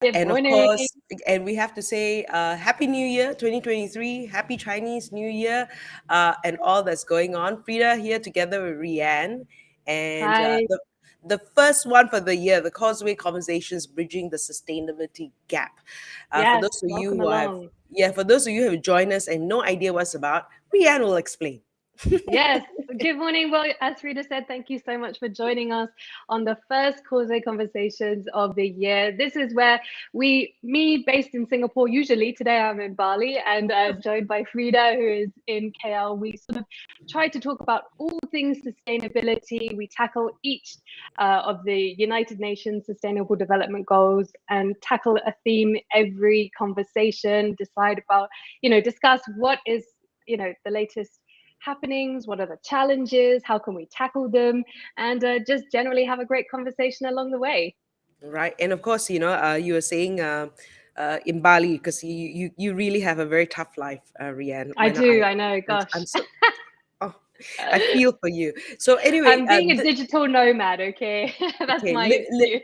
Good And of morning. course, and we have to say Happy New Year 2023, Happy Chinese New Year, and all that's going on. Frida here together with Rianne. And Hi. the first one for the year, the Causeway Conversations Bridging the Sustainability Gap. For Yes, those of you welcome who have, along. yeah, for those of you who have joined us and no idea what's about, Rianne will explain. Yes, good morning. Well, as Rita said, thank you so much for joining us on the first Causeway Conversations of the year. This is where me based in Singapore, usually today I'm in Bali and joined by Frida, who is in KL. We sort of try to talk about all things sustainability. We tackle each of the United Nations Sustainable Development Goals and tackle a theme every conversation, decide about, discuss what is, the latest happenings, what are the challenges, how can we tackle them, and just generally have a great conversation along the way. Right. And of course, you were saying in Bali, because you really have a very tough life, Rianne. I Why not? do, I know, I'm gosh. so, oh, I feel for you. So anyway, I'm being a digital nomad, okay? That's okay, my excuse.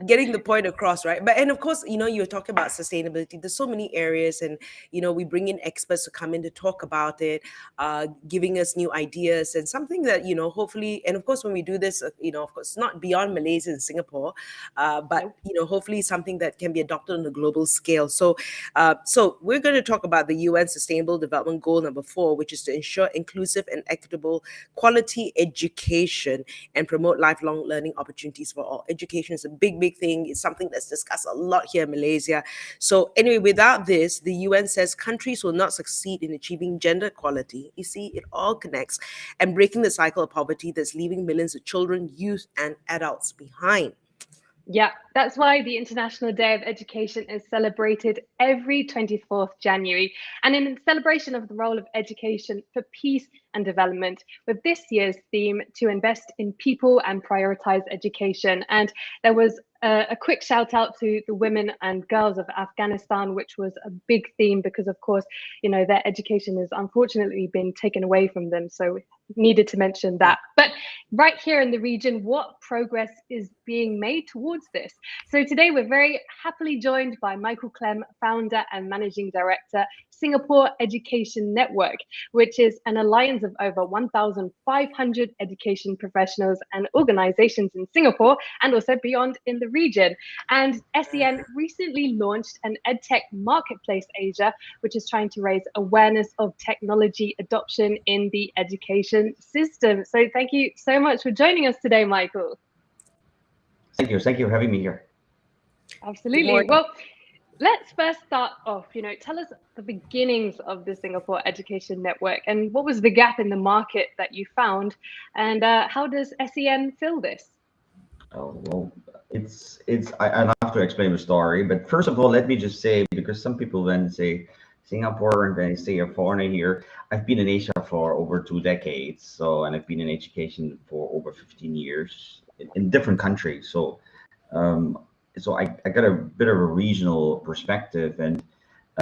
getting the point across, right? But and of course, you were talking about sustainability. There's so many areas, and we bring in experts to come in to talk about it, giving us new ideas and something that hopefully, and of course, when we do this, of course, not beyond Malaysia and Singapore, but Nope. hopefully something that can be adopted on a global scale. So we're going to talk about the UN Sustainable Development Goal number 4, which is to ensure inclusive and equitable quality education and promote lifelong learning opportunities for all. Education is a big, big thing. It's something that's discussed a lot here in Malaysia. So anyway, without this, the UN says countries will not succeed in achieving gender equality. You see, it all connects, and breaking the cycle of poverty that's leaving millions of children, youth, and adults behind. Yeah, that's why the International Day of Education is celebrated every 24th January. And in celebration of the role of education for peace and development, with this year's theme to invest in people and prioritize education. And there was a quick shout out to the women and girls of Afghanistan, which was a big theme because, of course, their education has unfortunately been taken away from them. So we needed to mention that. But right here in the region, what progress is being made towards this? So today we're very happily joined by Michael Klemm, founder and managing director, Singapore Education Network, which is an alliance of over 1,500 education professionals and organizations in Singapore and also beyond in the region. And SEN recently launched an EdTech Marketplace Asia, which is trying to raise awareness of technology adoption in the education system. So thank you so much for joining us today, Michael. Thank you. Thank you for having me here. Good Absolutely. morning. Well, let's first start off, tell us the beginnings of the Singapore Education Network and what was the gap in the market that you found, and how does SEN fill this? Oh, well, I'll have to explain the story, but first of all, let me just say, because some people then say Singapore and then say a foreigner here. I've been in Asia for over 2 decades, and I've been in education for over 15 years in different countries. So I got a bit of a regional perspective, and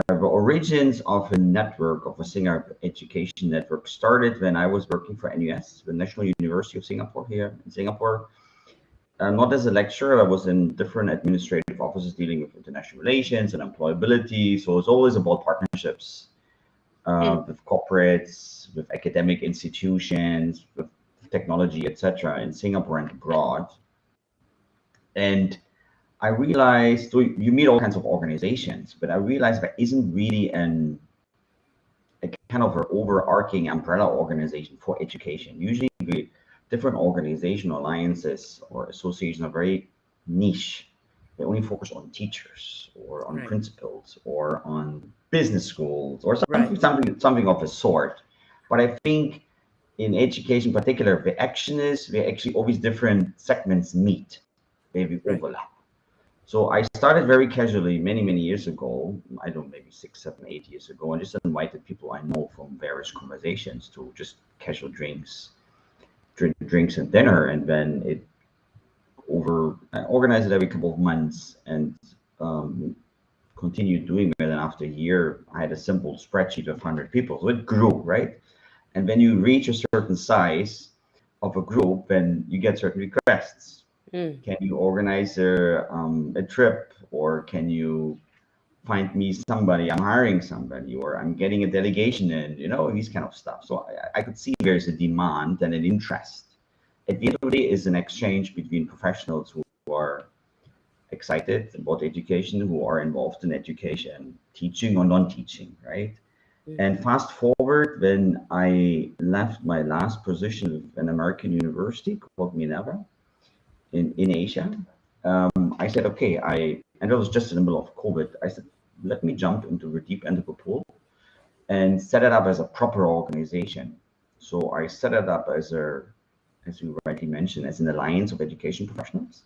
the origins of a network, of a Singapore education network, started when I was working for NUS, the National University of Singapore here in Singapore. Not as a lecturer, I was in different administrative offices dealing with international relations and employability. So it's always about partnerships with corporates, with academic institutions, with technology, etc., in Singapore and abroad. And I realized, so you meet all kinds of organizations, but I realized there isn't really a kind of an overarching umbrella organization for education. Usually, different organization alliances or associations are very niche. They only focus on teachers or on Right. principals or on business schools or Right. something of the sort. But I think in education in particular, the action is where actually all these different segments meet, where we Right. overlap. So I started very casually many years ago. I don't know, maybe 6, 7, 8 years ago, and just invited people I know from various conversations to just casual drinks and dinner, and then I organized it every couple of months and continued doing it. And after a year, I had a simple spreadsheet of 100 people, so it grew, right? And when you reach a certain size of a group, then you get certain requests. Can you organize a trip, or can you find me somebody? I'm hiring somebody, or I'm getting a delegation in, these kind of stuff. So I could see there's a demand and an interest. At the end of the day, is an exchange between professionals who are excited about education, who are involved in education, teaching or non-teaching, right? And fast forward, when I left my last position with an American university called Minerva in Asia, I said, okay, and it was just in the middle of COVID. I said, let me jump into the deep end of the pool and set it up as a proper organization. So I set it up as you rightly mentioned, as an alliance of education professionals,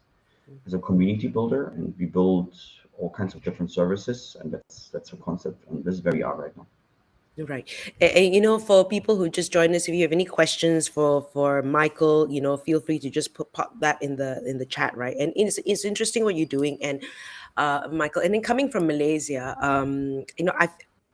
as a community builder, and we build all kinds of different services, and that's a concept, and this is where we are right now. Right. And, for people who just joined us, if you have any questions for Michael, feel free to just pop that in the chat, right? And it's interesting what you're doing, and Michael, and then coming from Malaysia,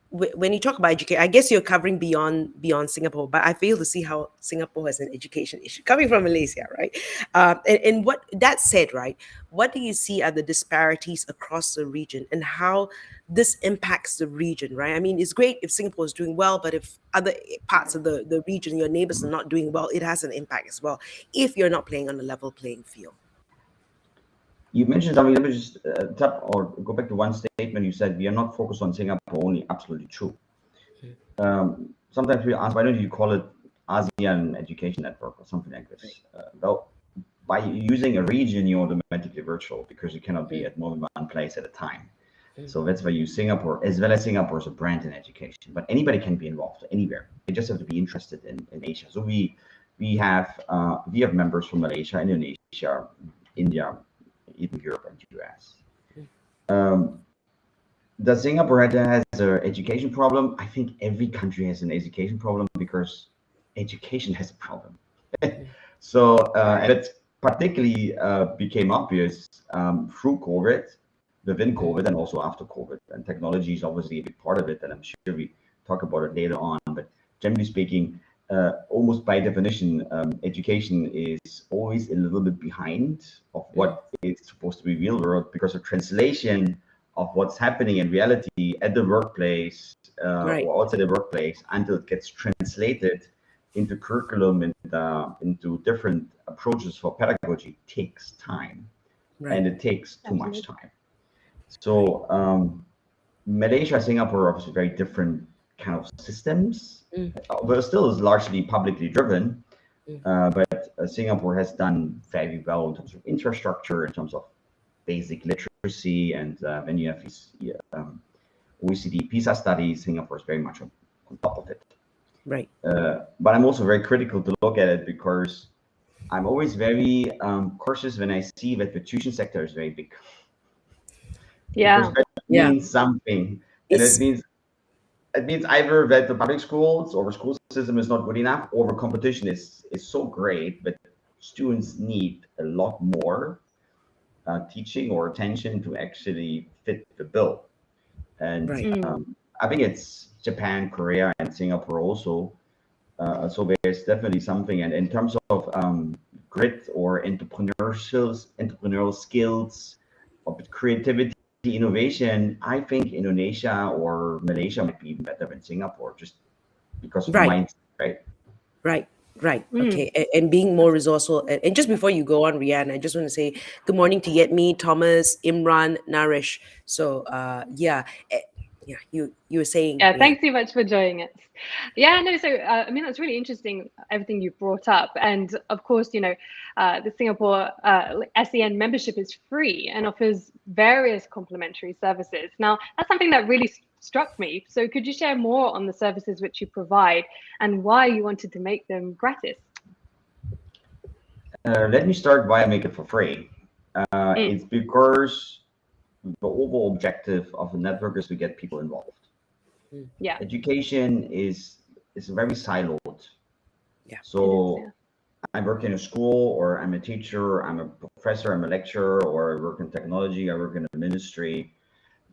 when you talk about education, I guess you're covering beyond Singapore, but I fail to see how Singapore has an education issue coming from Malaysia, right? And what that said, right? What do you see are the disparities across the region, and how this impacts the region, right? I mean, it's great if Singapore is doing well, but if other parts of the region, your neighbors, are not doing well, it has an impact as well if you're not playing on a level playing field. You mentioned something. Let me just tap or go back to one statement you said. We are not focused on Singapore only. Absolutely true. Sometimes we ask, why don't you call it ASEAN Education Network or something like this? Well, by using a region, you're automatically virtual because you cannot be at more than one place at a time. So that's why you use Singapore, as well as Singapore is a brand in education. But anybody can be involved anywhere. They just have to be interested in Asia. So we have members from Malaysia, Indonesia, India, even Europe and US. Does Singapore has an education problem? I think every country has an education problem because education has a problem. So, and it particularly became obvious through COVID, within COVID, and also after COVID. And technology is obviously a big part of it, and I'm sure we talk about it later on. But generally speaking, almost by definition, education is always a little bit behind of what is supposed to be real world because of translation of what's happening in reality at the workplace or outside the workplace until it gets translated into curriculum and into different approaches for pedagogy takes time, and it takes too much time. So Malaysia, Singapore are obviously very different kind of systems, but still is largely publicly driven. But Singapore has done very well in terms of infrastructure, in terms of basic literacy, and when you have these OECD PISA studies, Singapore is very much on top of it. Right. But I'm also very critical to look at it because I'm always very cautious when I see that the tuition sector is very big. Yeah. Because that means something, and it means either that the public schools or the school system is not good enough, or the competition is so great that students need a lot more teaching or attention to actually fit the bill. And I think it's Japan, Korea, and Singapore also. So there's definitely something. And in terms of grit or entrepreneurial skills, or creativity, innovation, I think Indonesia or Malaysia might be even better than Singapore, just because of the mindset, right? Right. Okay. And being more resourceful. And just before you go on, Rian, I just want to say good morning to Yetmi, Thomas, Imran, Naresh. So you were saying. Yeah, thanks so much for joining us. Yeah, no, so I mean, that's really interesting, everything you brought up. And of course, the Singapore SEN membership is free and offers various complementary services. Now, that's something that really struck me. So could you share more on the services which you provide and why you wanted to make them gratis? Let me start why I make it for free. It's because the overall objective of the network is to get people involved. Yeah. Education is very siloed. Yeah. So I work in a school, or I'm a teacher, I'm a professor, I'm a lecturer, or I work in technology, I work in a ministry.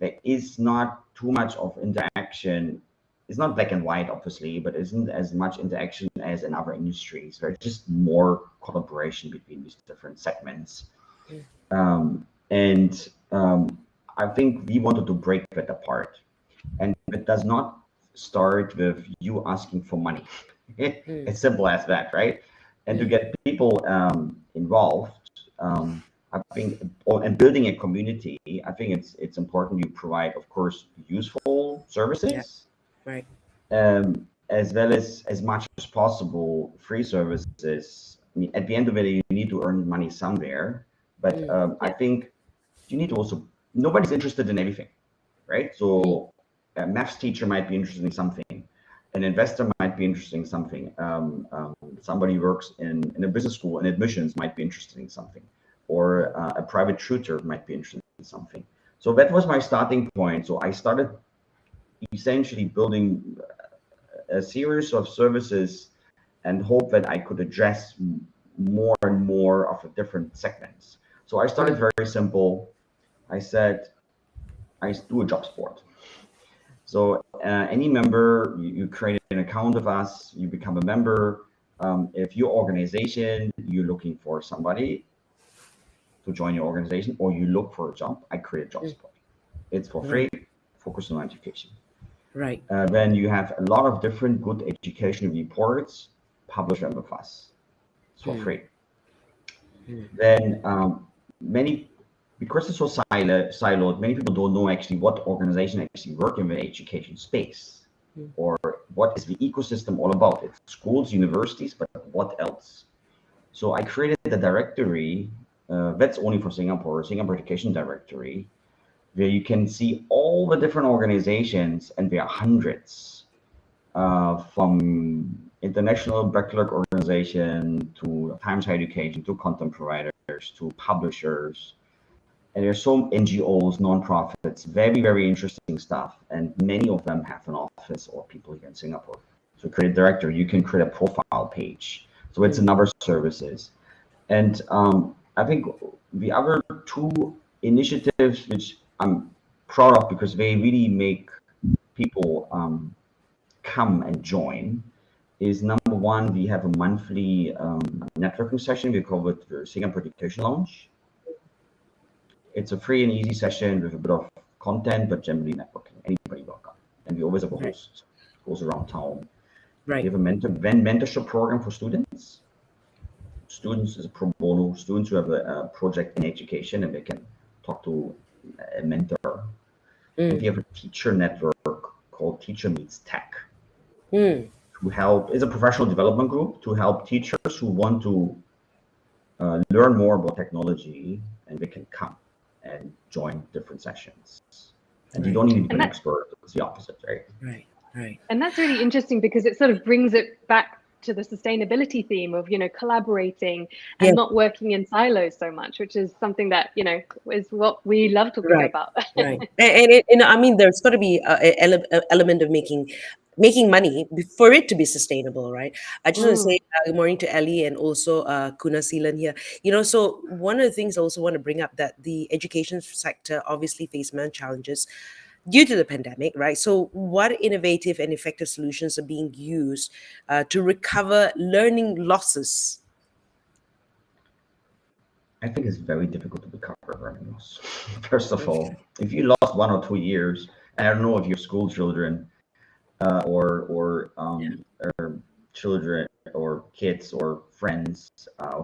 There is not too much of interaction. It's not black and white, obviously, but isn't as much interaction as in other industries. There's just more collaboration between these different segments. And I think we wanted to break that apart. And it does not start with you asking for money. As simple as that, right? And to get people involved, I think, and building a community, I think it's important you provide, of course, useful services, Right. as well as much as possible free services. I mean, at the end of it, you need to earn money somewhere, but I think you need to also. Nobody's interested in everything, right? So a maths teacher might be interested in something, an investor might be interested in something, somebody works in a business school and admissions might be interested in something, or a private tutor might be interested in something. So that was my starting point. So I started essentially building a series of services and hope that I could address more and more of the different segments. So I started very simple. I said, I do a jobs board. So any member, you create an account with us, you become a member. If your organization, you're looking for somebody to join your organization, or you look for a job, I create a jobs board. It's for free, focus on education. Right. Then you have a lot of different good education reports, publish them with us. It's for free. Then many, because it's so siloed, many people don't know actually what organization actually work in the education space, or what is the ecosystem all about. It's schools, universities, but what else? So I created a directory that's only for Singapore Education Directory, where you can see all the different organizations, and there are hundreds, from international backlog organization to Times Higher Education to content providers to publishers. And there's some NGOs, nonprofits, very, very interesting stuff. And many of them have an office or people here in Singapore. So create a directory, you can create a profile page. So it's another services. And I think the other two initiatives, which I'm proud of because they really make people come and join, is number one, we have a monthly networking session. We call it the Singapore Education Lounge. It's a free and easy session with a bit of content, but generally networking. Anybody welcome. And we always have a host, goes around town. Right. We have a mentorship program for students. Students is a pro bono. Students who have a project in education and they can talk to a mentor. And we have a teacher network called Teacher Meets Tech. To help, is a professional development group to help teachers who want to learn more about technology, and they can come and join different sessions. And you don't need to be an expert. It's the opposite, right? Right. And that's really interesting because it sort of brings it back to the sustainability theme of, collaborating and not working in silos so much, which is something that, is what we love talking about. Right. And I mean, there's got to be an element of making money for it to be sustainable, right? I just want to say good morning to Ellie and also Kuna Seelan here. So one of the things I also want to bring up, that the education sector obviously faced many challenges due to the pandemic, right? So what innovative and effective solutions are being used to recover learning losses? I think it's very difficult to recover learning loss. First of all, if you lost 1 or 2 years, and I don't know if you have school children, or children or kids or friends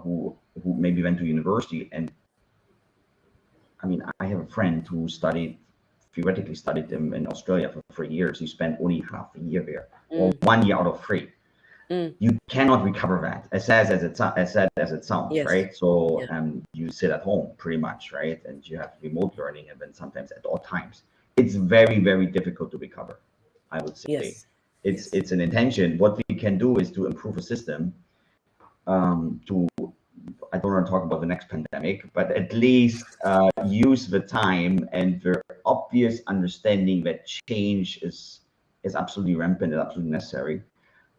who maybe went to university. And I mean, I have a friend who theoretically studied in Australia for 3 years. He spent only half a year there, or 1 year out of 3. You cannot recover that, as sad as it sounds, right? So you sit at home pretty much, right? And you have remote learning, and then sometimes at all times. It's very, very difficult to recover, I would say. It's an intention. What we can do is to improve a system I don't want to talk about the next pandemic, but at least use the time and the obvious understanding that change is absolutely rampant and absolutely necessary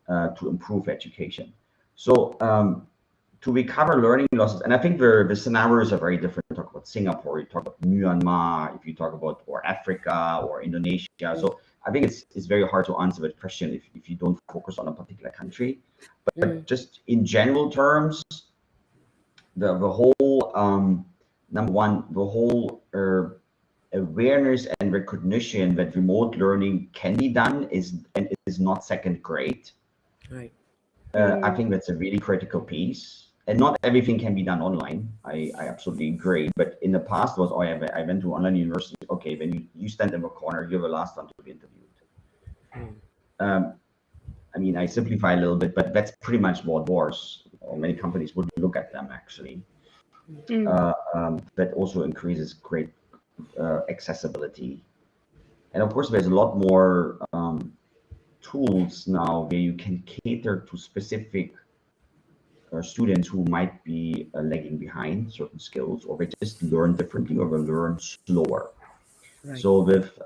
to improve education. So to recover learning losses, and I think the scenarios are very different. You talk about Singapore, you talk about Myanmar, if you talk about or Africa or Indonesia. So I think it's very hard to answer that question if you don't focus on a particular country. But just in general terms, the whole number one, the whole awareness and recognition that remote learning can be done is not second grade. Right. I think that's a really critical piece. And not everything can be done online. I absolutely agree. But in the past was, oh, I went to online university. Okay, then you stand in the corner, you're the last one to be interviewed. I mean, I simplify a little bit, but that's pretty much what was, or many companies would look at them actually. That also increases great accessibility. And of course, there's a lot more tools now where you can cater to specific students who might be lagging behind certain skills, or they just learn differently, or they learn slower. Right. So with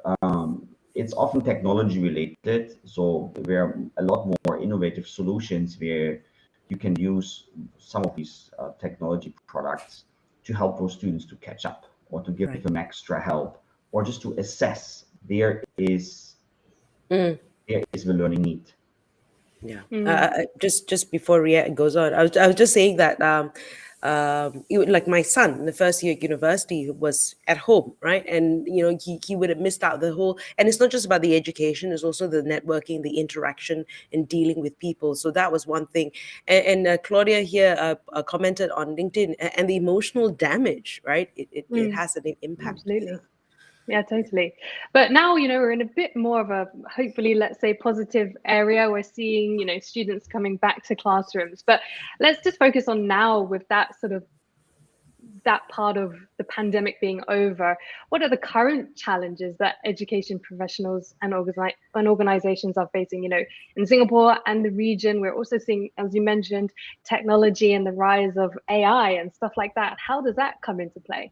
it's often technology related. So there are a lot more innovative solutions where you can use some of these technology products to help those students to catch up, or to give them extra help, or just to assess there is the learning need. Yeah. Just before Ria goes on, I was just saying that like my son in the first year at university was at home, right? And he would have missed out the whole. And it's not just about the education; it's also the networking, the interaction, and dealing with people. So that was one thing. And Claudia here commented on LinkedIn, and the emotional damage, right? It has an impact. Absolutely. Yeah, totally. But now, we're in a bit more of a, hopefully, let's say, positive area. We're seeing, students coming back to classrooms. But let's just focus on now, with that part of the pandemic being over. What are the current challenges that education professionals and organizations are facing? In Singapore and the region, we're also seeing, as you mentioned, technology and the rise of AI and stuff like that. How does that come into play?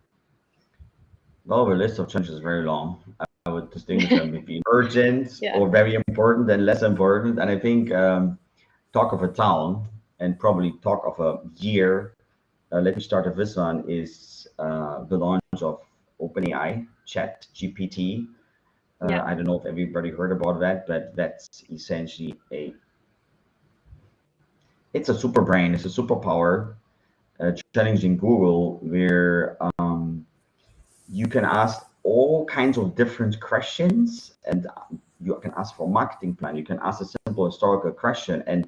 Well, the list of challenges is very long. I would distinguish them between urgent or very important and less important. And I think talk of a town and probably talk of a year. Let me start with this one, is the launch of OpenAI, Chat GPT. I don't know if everybody heard about that, but that's essentially it's a super brain, it's a superpower challenging Google, where you can ask all kinds of different questions, and you can ask for marketing plan. You can ask a simple historical question, and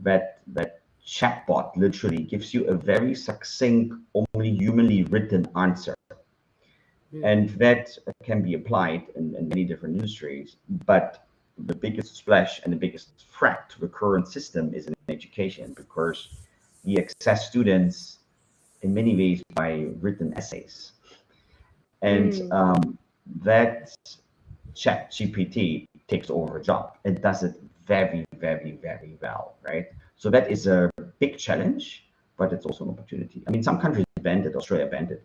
that chatbot literally gives you a very succinct, only humanly written answer. And that can be applied in many different industries. But the biggest splash and the biggest threat to the current system is in education, because we access students in many ways by written essays. And that Chat GPT takes over a job and does it very, very, very well, right? So that is a big challenge, but it's also an opportunity. I mean, some countries banned it, Australia banned it.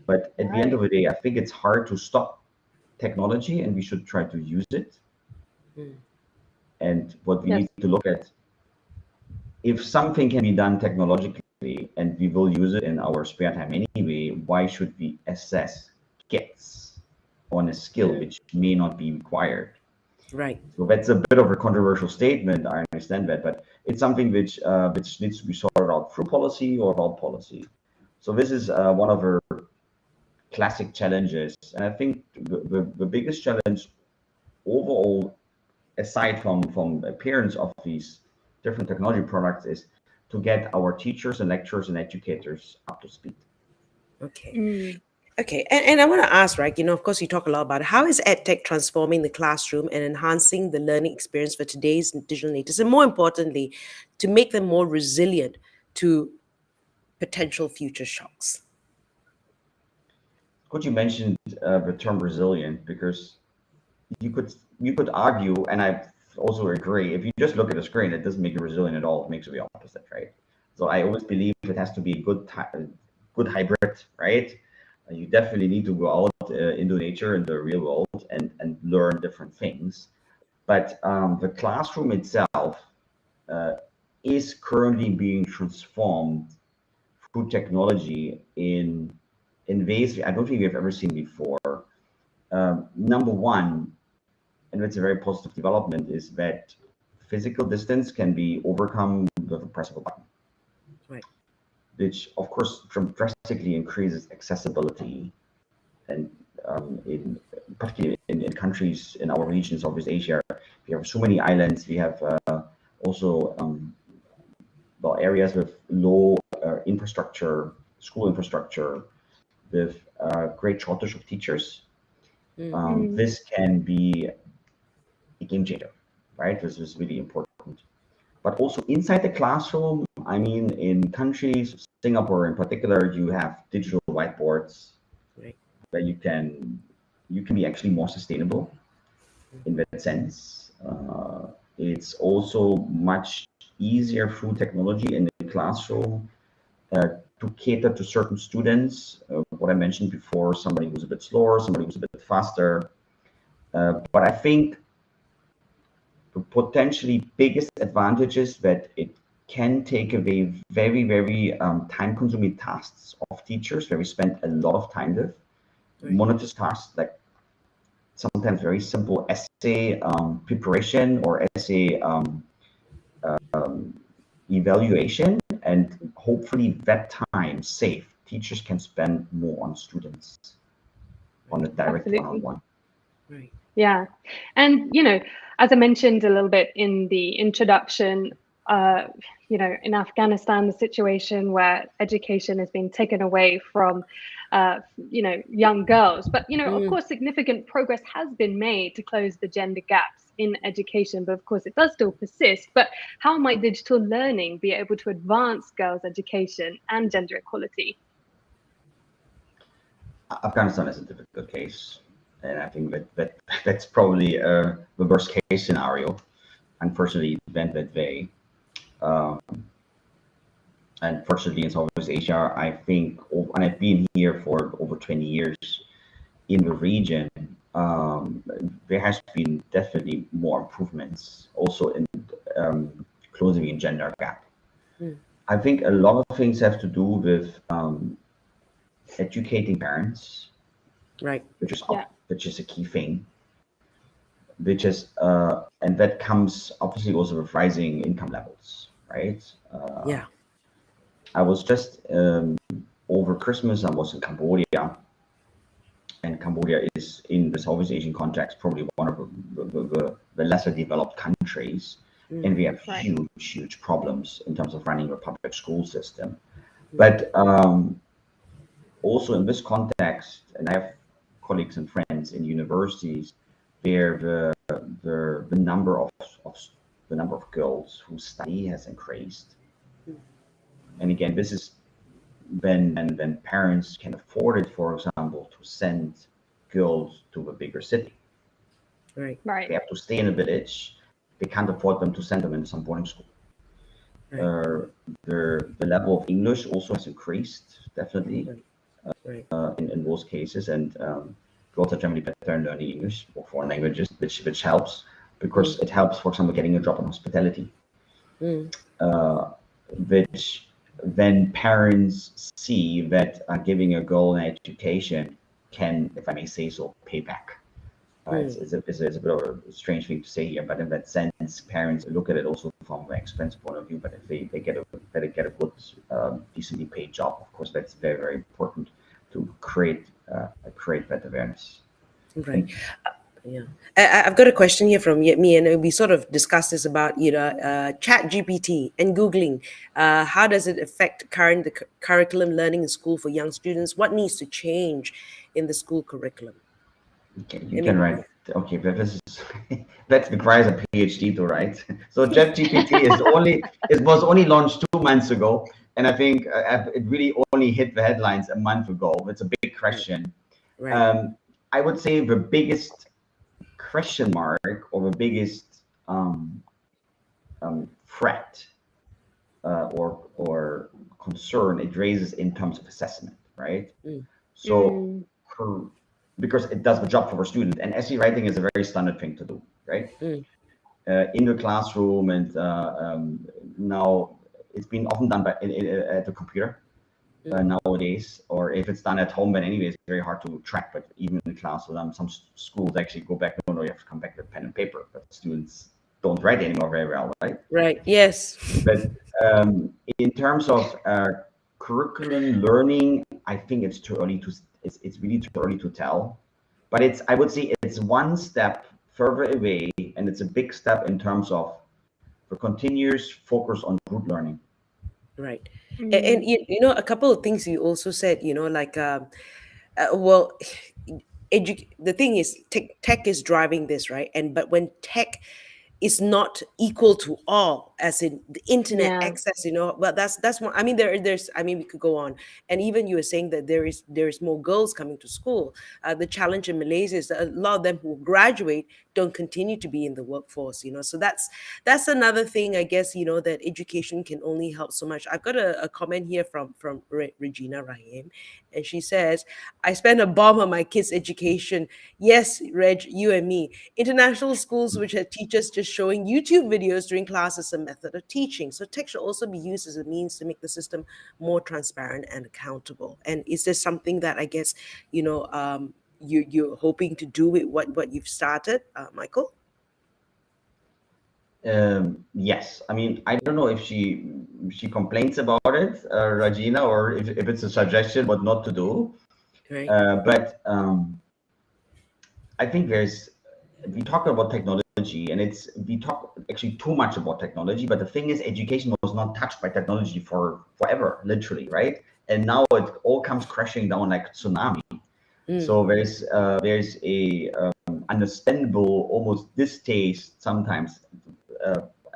But at the end of the day, I think it's hard to stop technology, and we should try to use it. And what we need to look at, if something can be done technologically and we will use it in our spare time anyway, why should we assess kids on a skill which may not be required? Right. So that's a bit of a controversial statement. I understand that, but it's something which needs to be sorted out through policy or without policy. So this is one of our classic challenges, and I think the biggest challenge overall, aside from appearance of these different technology products, is to get our teachers and lecturers and educators up to speed. Okay. Okay, and I want to ask, right, of course, you talk a lot about it. How is EdTech transforming the classroom and enhancing the learning experience for today's digital natives? And more importantly, to make them more resilient to potential future shocks? Good you mentioned the term resilient, because you could argue, and I also agree, if you just look at the screen, it doesn't make you resilient at all. It makes you the opposite, right? So I always believe it has to be a good hybrid, right? You definitely need to go out into nature, in the real world, and learn different things. But the classroom itself is currently being transformed through technology in ways I don't think we've ever seen before. Number one, and it's a very positive development, is that physical distance can be overcome with the press of a button. Right. which of course drastically increases accessibility, and in particularly in countries in our region, Southeast Asia, we have so many islands. We have also areas with low infrastructure, school infrastructure, with great shortage of teachers. This can be a game changer, right? This is really important. But also inside the classroom, I mean, in countries, Singapore in particular, you have digital whiteboards, Right. where you can be actually more sustainable in that sense. It's also much easier through technology in the classroom to cater to certain students. What I mentioned before, somebody who's a bit slower, somebody who's a bit faster. But I think the potentially biggest advantage is that it can take away very, very time-consuming tasks of teachers, where we spend a lot of time with. Monotonous tasks like sometimes very simple essay preparation or essay evaluation, and hopefully that time saved, teachers can spend more on students on a direct one-on-one. Right. Yeah. And, as I mentioned a little bit in the introduction, in Afghanistan, the situation where education has been taken away from, young girls. But, of course, significant progress has been made to close the gender gaps in education. But of course, it does still persist. But how might digital learning be able to advance girls' education and gender equality? Afghanistan is a difficult case. And I think that's probably the worst case scenario. Unfortunately, it went that way. And fortunately, in Southeast Asia, I think, and I've been here for over 20 years in the region, there has been definitely more improvements also in closing the gender gap. I think a lot of things have to do with educating parents, Right. which is a key thing, which is and that comes obviously also with rising income levels, right? I was just over Christmas, I was in Cambodia, and Cambodia is, in the Southeast Asian context, probably one of the lesser developed countries, and we have huge problems in terms of running a public school system. But also in this context, and I have colleagues and friends in universities, where the number of girls who study has increased. And again, this is when parents can afford it, for example, to send girls to a bigger city. Right. They have to stay in a village. They can't afford them to send them into some boarding school. The level of English also has increased, definitely, in those cases. And girls are generally better in learning English or foreign languages, which helps, because it helps, for example, getting a job in hospitality, which then parents see that giving a girl an education can, if I may say so, pay back. It's a bit of a strange thing to say here, but in that sense, parents look at it also from an expense point of view. But if they get a good, decently paid job, of course, that's very, very important to create that awareness. Right. I've got a question here from me, and we sort of discussed this about Chat GPT and Googling. How does it affect the curriculum learning in school for young students? What needs to change in the school curriculum? Okay, you can write. Okay, but this is that requires a PhD to write. So Chat GPT was only launched 2 months ago, and I think it really only hit the headlines a month ago. It's a big question. I would say the biggest question mark, or the biggest threat or concern it raises in terms of assessment, right? So because it does the job for a student, and essay writing is a very standard thing to do, right? In the classroom, and now it's been often done at the computer nowadays, or if it's done at home, then anyway, it's very hard to track. But even in the class, some schools actually go back. No, you have to come back with pen and paper. But students don't write anymore very well, right? Right. Yes. But in terms of curriculum learning, I think it's too early to, it's really too early to tell. But I would say it's one step further away, and it's a big step in terms of the continuous focus on group learning. Right. And Mm. you know, a couple of things you also said, you know, like, well, the thing is, tech is driving this, right? And but when tech is not equal to all, as in the internet Yeah. access, you know, but that's more. I mean, there's, I mean, we could go on. And even you were saying that there is more girls coming to school. The challenge in Malaysia is that a lot of them who graduate don't continue to be in the workforce, you know. So that's another thing, I guess, you know, that education can only help so much. I've got a comment here from Regina Rahim, and she says, I spent a bomb on my kids' education. Yes, Reg, you and me. International schools which had teachers just showing YouTube videos during class as a method of teaching. So tech should also be used as a means to make the system more transparent and accountable. And is there something that, I guess, you know, you're hoping to do with what you've started, Michael? Yes, I mean, I don't know if she complains about it, Regina, or if it's a suggestion what not to do. Right. But I think we talk about technology, and we talk actually too much about technology. But the thing is, education was not touched by technology for forever, literally, right? And now it all comes crashing down like tsunami. So there's a understandable, almost distaste sometimes,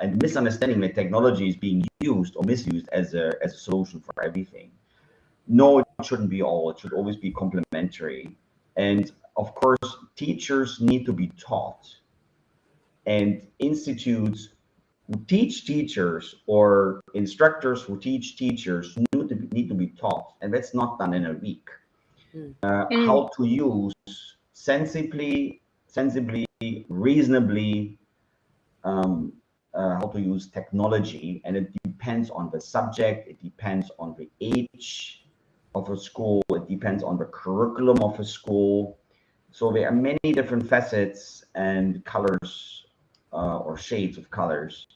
and misunderstanding that technology is being used or misused as a solution for everything. No, it shouldn't be all. It should always be complementary. And of course, teachers need to be taught, and institutes who teach teachers or instructors who teach teachers need to be taught, and that's not done in a week. Mm. How to use sensibly, reasonably, how to use technology, and it depends on the subject, it depends on the age of a school, it depends on the curriculum of a school. So there are many different facets and colors, or shades of colors.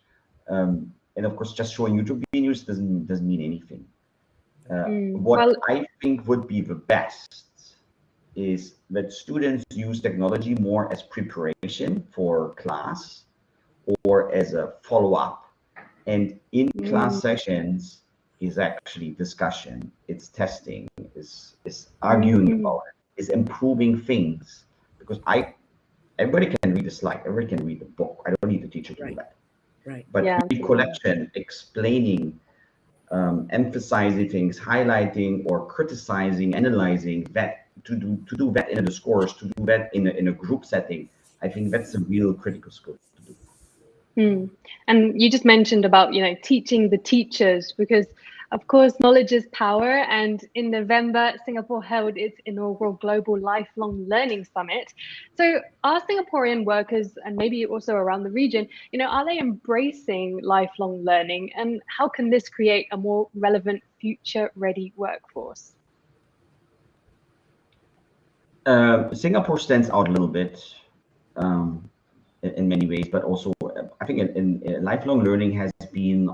And of course, just showing YouTube videos doesn't mean anything. What Well, I think would be the best is that students use technology more as preparation for class or as a follow-up. And in class sessions is actually discussion, it's testing, is arguing mm, about it, is improving things. Because everybody can read a slide, everybody can read a book. I don't need a teacher to do Right. that. Right. But yeah, recollection, explaining, emphasizing things, highlighting or criticizing, analyzing that, to do that in a discourse, to do that in a group setting, I think that's a real critical skill to do. And you just mentioned about, teaching the teachers, because of course knowledge is power. And in November, Singapore held its inaugural Global Lifelong Learning Summit. So are Singaporean workers, and maybe also around the region, are they embracing lifelong learning? And how can this create a more relevant, future-ready workforce? Singapore stands out a little bit, in many ways, but also I think in lifelong learning has been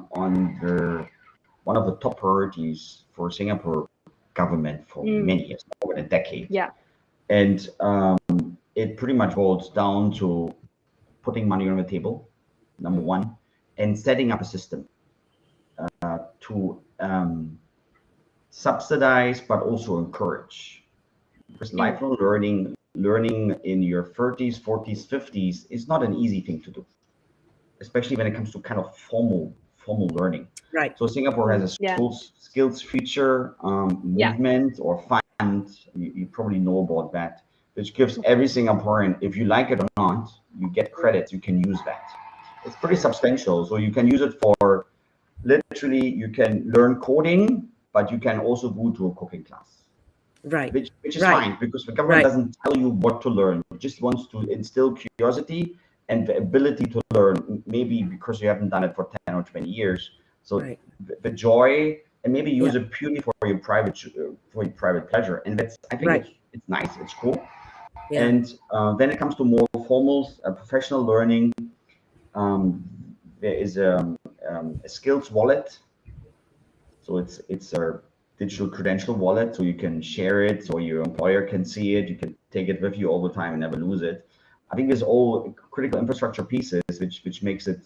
one of the top priorities for Singapore government for many years, over a decade. Yeah. And it pretty much boils down to putting money on the table, number one, and setting up a system to subsidize but also encourage. Because lifelong learning in your 30s, 40s, 50s is not an easy thing to do, especially when it comes to kind of formal learning. Right. So Singapore has a Yeah. skills future movement or fund. You probably know about that, which gives every Singaporean, if you like it or not, you get credits. You can use that. It's pretty substantial. So you can use it for literally. You can learn coding, but you can also go to a cooking class. Right. Which is Right. fine, because the government doesn't tell you what to learn. It just wants to instill curiosity and the ability to learn, maybe because you haven't done it for 10 or 20 years. So the joy, and maybe use it purely for your private pleasure. And that's, I think it's nice, it's cool. Yeah. And then it comes to more formal professional learning. There is a skills wallet. So it's a digital credential wallet, so you can share it, so your employer can see it. You can take it with you all the time and never lose it. I think there's all critical infrastructure pieces which makes it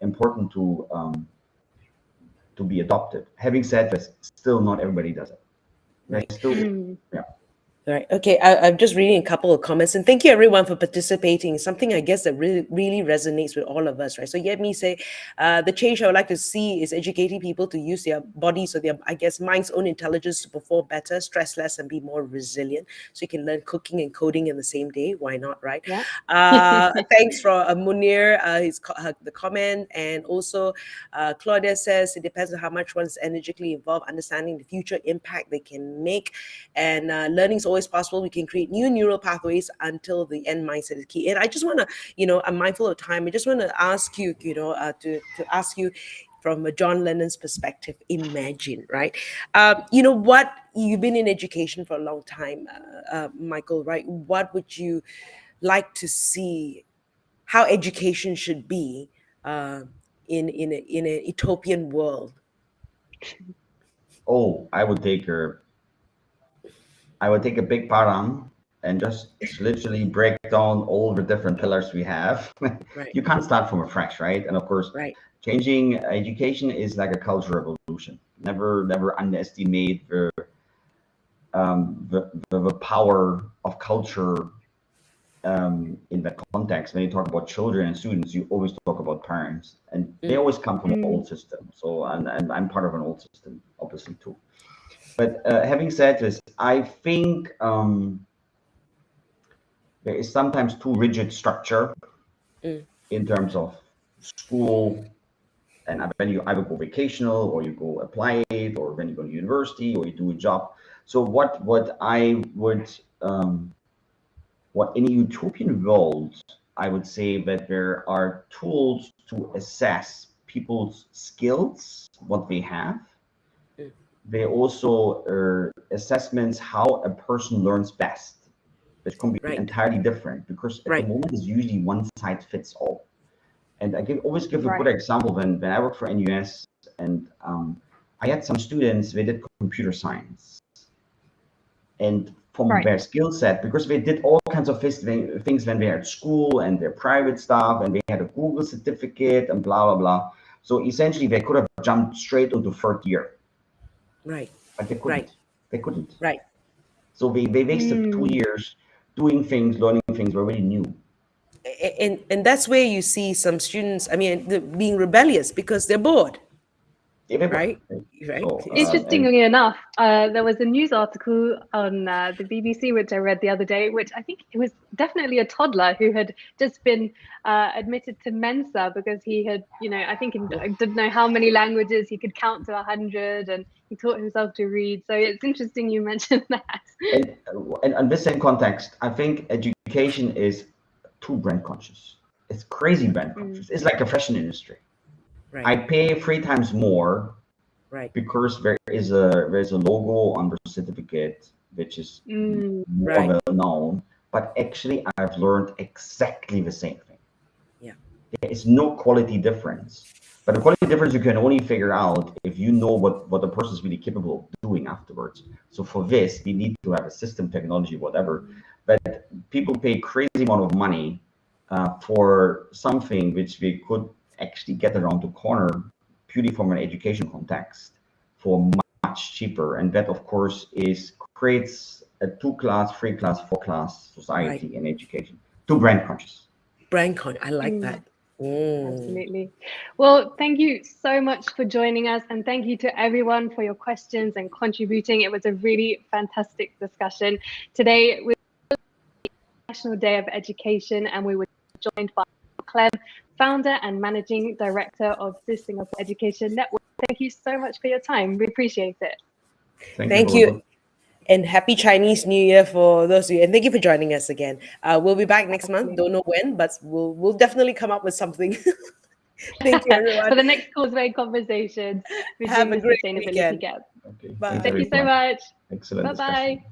important to be adopted. Having said this, still not everybody does it. There's Right. still, yeah. Right. Okay. I'm just reading a couple of comments, and thank you everyone for participating. Something I guess that really resonates with all of us, right? So let me say, the change I would like to see is educating people to use their bodies or their, I guess, mind's own intelligence to perform better, stress less, and be more resilient. So you can learn cooking and coding in the same day. Why not, right? Yeah. Thanks for Munir, the comment, and also Claudia says it depends on how much one's energetically involved, understanding the future impact they can make, and learning is always possible. We can create new neural pathways until the end mindset is key. And I just want to, I'm mindful of time. I just want to ask you, to ask you from a John Lennon's perspective, imagine, right? What you've been in education for a long time, Michael, right? What would you like to see how education should be in a utopian world? Oh, I would take a big parang and just literally break down all the different pillars we have. Right. You can't start from fresh, right? And of course, Right. changing education is like a cultural revolution. Never underestimate the power of culture in that context. When you talk about children and students, you always talk about parents, and they always come from an old system. So, and I'm part of an old system, obviously too. But having said this, I think there is sometimes too rigid structure in terms of school, and when you either go vocational or you go applied, or when you go to university or you do a job. So what I would what in a utopian world, I would say that there are tools to assess people's skills, what they have. They also are assessments how a person learns best, which can be Right. entirely different, because at the moment it's usually one size fits all. And I always give a good example. When I worked for NUS, and I had some students, they did computer science, and from their skill set, because they did all kinds of things when they were at school and their private stuff, and they had a Google certificate and blah blah blah. So essentially, they could have jumped straight into third year. Right. But they couldn't. They couldn't. Right. So they wasted 2 years doing things, learning things they already knew. And that's where you see some students, being rebellious because they're bored. Right. So, interestingly enough, there was a news article on the BBC which I read the other day, which I think it was definitely a toddler who had just been admitted to Mensa because he had, I think I didn't know how many languages he could count to 100, and he taught himself to read. So it's interesting you mentioned that. And in this same context, I think education is too brand conscious. It's crazy brand conscious. It's like a fashion industry. Right. I pay 3 times more, right, because there's a logo on the certificate which is more well known, but actually I've learned exactly the same thing. Yeah, there is no quality difference, but the quality difference you can only figure out if you know what the person is really capable of doing afterwards. So for this, we need to have a system, technology, whatever. But people pay crazy amount of money for something which we could actually get around the corner purely from an education context for much cheaper. And that, of course, creates a 2-class, 3-class, 4-class society in education. Too brand conscious. Brand conscious. I like that. Absolutely. Well, thank you so much for joining us, and thank you to everyone for your questions and contributing. It was a really fantastic discussion. Today was National Day of Education, and we were joined by Michael Klemm, founder and managing director of the Singapore Education Network. Thank you so much for your time. We appreciate it. Thank you. And happy Chinese New Year for those of you. And thank you for joining us again. We'll be back next month. Don't know when, but we'll definitely come up with something. Thank you, everyone. For the next Causeway conversations, have a great sustainability weekend. gap. Okay. Bye. Thank you so much. Excellent. Bye-bye.